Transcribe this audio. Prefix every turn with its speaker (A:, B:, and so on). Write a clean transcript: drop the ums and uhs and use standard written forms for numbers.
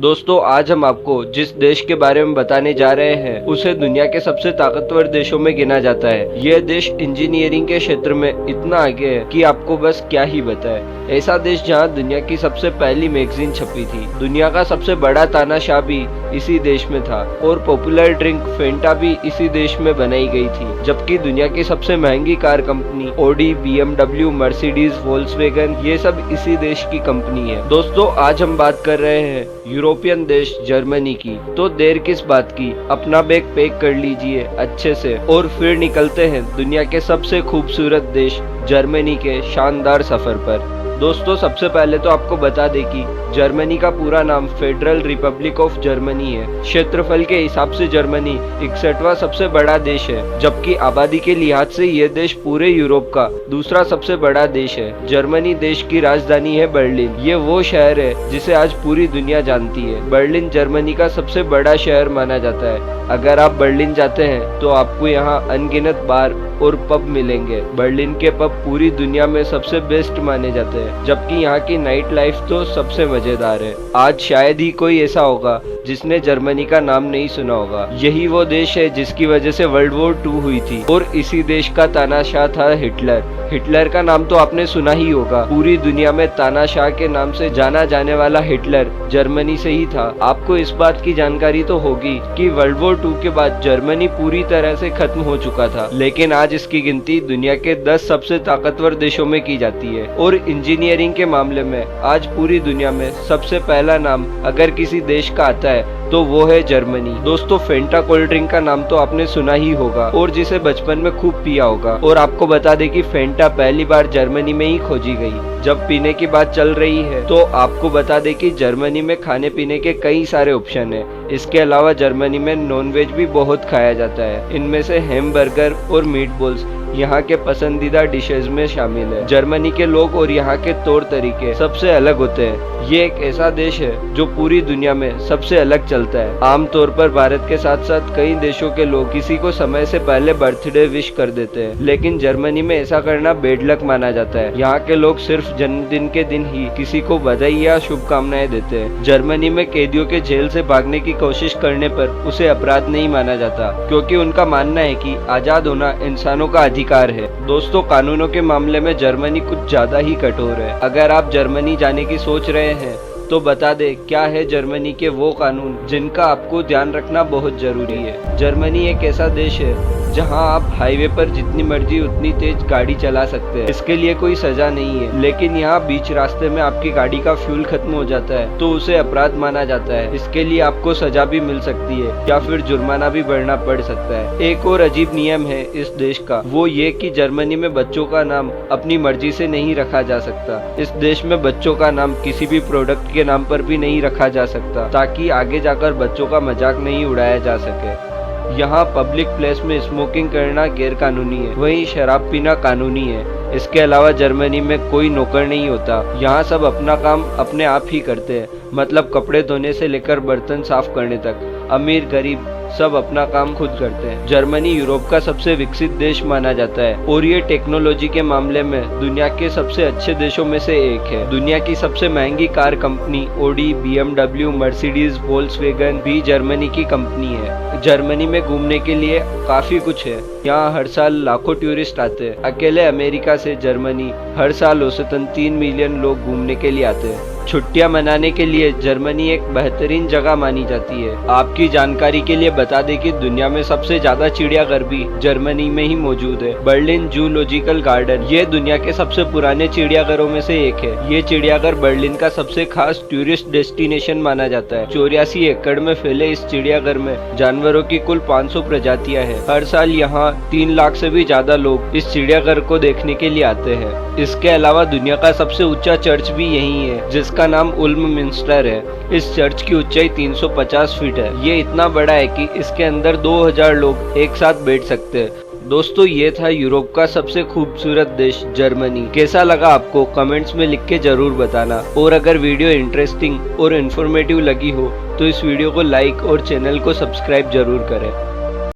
A: दोस्तों आज हम आपको जिस देश के बारे में बताने जा रहे हैं उसे दुनिया के सबसे ताकतवर देशों में गिना जाता है। यह देश इंजीनियरिंग के क्षेत्र में इतना आगे है कि आपको बस क्या ही बताएं। ऐसा देश जहां दुनिया की सबसे पहली मैगजीन छपी थी, दुनिया का सबसे बड़ा तानाशाह भी इसी देश में था और पॉपुलर ड्रिंक फेंटा भी इसी देश में बनाई गई थी। जबकि दुनिया की सबसे महंगी car company Audi, BMW, Mercedes, Volkswagen ये सब इसी देश की कंपनी है। दोस्तों आज हम बात कर रहे हैं यूरोपियन देश जर्मनी की। तो देर किस बात की, अपना बैग पैक कर लीजिए अच्छे से और फिर निकलते हैं दुनिया के सबसे खूबसूरत देश जर्मनी के शानदार सफर पर। दोस्तों सबसे पहले तो आपको बता दें कि जर्मनी का पूरा नाम फेडरल रिपब्लिक ऑफ जर्मनी है। क्षेत्रफल के हिसाब से जर्मनी 61वां सबसे बड़ा देश है, जबकि आबादी के लिहाज से यह देश पूरे यूरोप का दूसरा सबसे बड़ा देश है। जर्मनी देश की राजधानी है बर्लिन। ये वो शहर है जिसे आज पूरी दुनिया जानती है। बर्लिन जर्मनी का सबसे बड़ा शहर माना जाता है। अगर आप बर्लिन जाते हैं तो आपको यहाँ अनगिनत बार और पब मिलेंगे। बर्लिन के पब पूरी दुनिया में सबसे बेस्ट माने जाते हैं, जबकि यहाँ की नाइट लाइफ तो सबसे मजेदार है। आज शायद ही कोई ऐसा होगा जिसने जर्मनी का नाम नहीं सुना होगा। यही वो देश है जिसकी वजह से वर्ल्ड वॉर 2 हुई थी और इसी देश का तानाशाह था हिटलर। हिटलर का नाम तो आपने सुना ही होगा। पूरी दुनिया में तानाशाह के नाम से जाना जाने वाला हिटलर जर्मनी से ही था। आपको इस बात की जानकारी तो होगी कि वर्ल्ड वॉर 2 के बाद जर्मनी पूरी तरह से खत्म हो चुका था, लेकिन आज इसकी गिनती दुनिया के 10 सबसे ताकतवर देशों में की जाती है। और इंजीनियरिंग के मामले में आज पूरी दुनिया में सबसे पहला नाम अगर किसी देश का आता है तो वो है जर्मनी। दोस्तों फेंटा कोल्ड ड्रिंक का नाम तो आपने सुना ही होगा और जिसे बचपन में खूब पिया होगा। और आपको बता दें कि फेंटा पहली बार जर्मनी में ही खोजी गई। जब पीने की बात चल रही है तो आपको बता दें कि जर्मनी में खाने पीने के कई सारे ऑप्शन है। इसके अलावा जर्मनी में नॉनवेज भी बहुत खाया जाता है। इनमें से हैमबर्गर और मीट बॉल्स यहाँ के पसंदीदा डिशेज में शामिल है। जर्मनी के लोग और यहाँ के तौर तरीके सबसे अलग होते हैं। ये एक ऐसा देश है जो पूरी दुनिया में सबसे अलग चलता है। आमतौर पर भारत के साथ साथ कई देशों के लोग किसी को समय से पहले बर्थडे विश कर देते हैं, लेकिन जर्मनी में ऐसा करना बेड लक माना जाता है। यहाँ के लोग सिर्फ जन्मदिन के दिन ही किसी को बधाई या शुभकामनाएं देते हैं। जर्मनी में कैदियों के जेल से भागने की कोशिश करने पर उसे अपराध नहीं माना जाता, क्योंकि उनका मानना है कि आजाद होना इंसानों का अधिकार है। दोस्तों कानूनों के मामले में जर्मनी कुछ ज्यादा ही कठोर है। अगर आप जर्मनी जाने की सोच रहे हैं तो बता दे क्या है जर्मनी के वो कानून जिनका आपको ध्यान रखना बहुत जरूरी है। जर्मनी एक ऐसा देश है जहां आप हाईवे पर जितनी मर्जी उतनी तेज गाड़ी चला सकते हैं। इसके लिए कोई सजा नहीं है, लेकिन यहाँ बीच रास्ते में आपकी गाड़ी का फ्यूल खत्म हो जाता है तो उसे अपराध माना जाता है। इसके लिए आपको सजा भी मिल सकती है या फिर जुर्माना भी भरना पड़ सकता है। एक और अजीब नियम है इस देश का, वो ये कि जर्मनी में बच्चों का नाम अपनी मर्जी से नहीं रखा जा सकता। इस देश में बच्चों का नाम किसी भी प्रोडक्ट के नाम पर भी नहीं रखा जा सकता, ताकि आगे जाकर बच्चों का मजाक नहीं उड़ाया जा सके। यहाँ पब्लिक प्लेस में स्मोकिंग करना गैर कानूनी है, वहीं शराब पीना कानूनी है। इसके अलावा जर्मनी में कोई नौकर नहीं होता। यहाँ सब अपना काम अपने आप ही करते हैं, मतलब कपड़े धोने से लेकर बर्तन साफ करने तक। अमीर गरीब सब अपना काम खुद करते हैं। जर्मनी यूरोप का सबसे विकसित देश माना जाता है और ये टेक्नोलॉजी के मामले में दुनिया के सबसे अच्छे देशों में से एक है। दुनिया की सबसे महंगी car company Audi, BMW, Mercedes, Volkswagen भी जर्मनी की कंपनी है। जर्मनी में घूमने के लिए काफी कुछ है। यहाँ हर साल लाखों टूरिस्ट आते हैं। अकेले अमेरिका से जर्मनी हर साल औसतन 3 मिलियन लोग घूमने के लिए आते हैं। छुट्टियां मनाने के लिए जर्मनी एक बेहतरीन जगह मानी जाती है। आपकी जानकारी के लिए बता दें कि दुनिया में सबसे ज्यादा चिड़ियाघर भी जर्मनी में ही मौजूद है। बर्लिन जूलॉजिकल गार्डन ये दुनिया के सबसे पुराने चिड़ियाघरों में से एक है। ये चिड़ियाघर बर्लिन का सबसे खास टूरिस्ट डेस्टिनेशन माना जाता है। 84 एकड़ में फैले इस चिड़ियाघर में जानवरों की कुल 500 प्रजातियां हैं। हर साल यहाँ 3 लाख से भी ज्यादा लोग इस चिड़ियाघर को देखने के लिए आते हैं। इसके अलावा दुनिया का सबसे ऊंचा चर्च भी यही है, जिसका नाम उल्म मिंस्टर है। इस चर्च की ऊंचाई 350 फीट है। ये इतना बड़ा है कि इसके अंदर 2000 लोग एक साथ बैठ सकते हैं। दोस्तों ये था यूरोप का सबसे खूबसूरत देश जर्मनी। कैसा लगा आपको कमेंट्स में लिख के जरूर बताना। और अगर वीडियो इंटरेस्टिंग और इन्फॉर्मेटिव लगी हो तो इस वीडियो को लाइक और चैनल को सब्सक्राइब जरूर करें।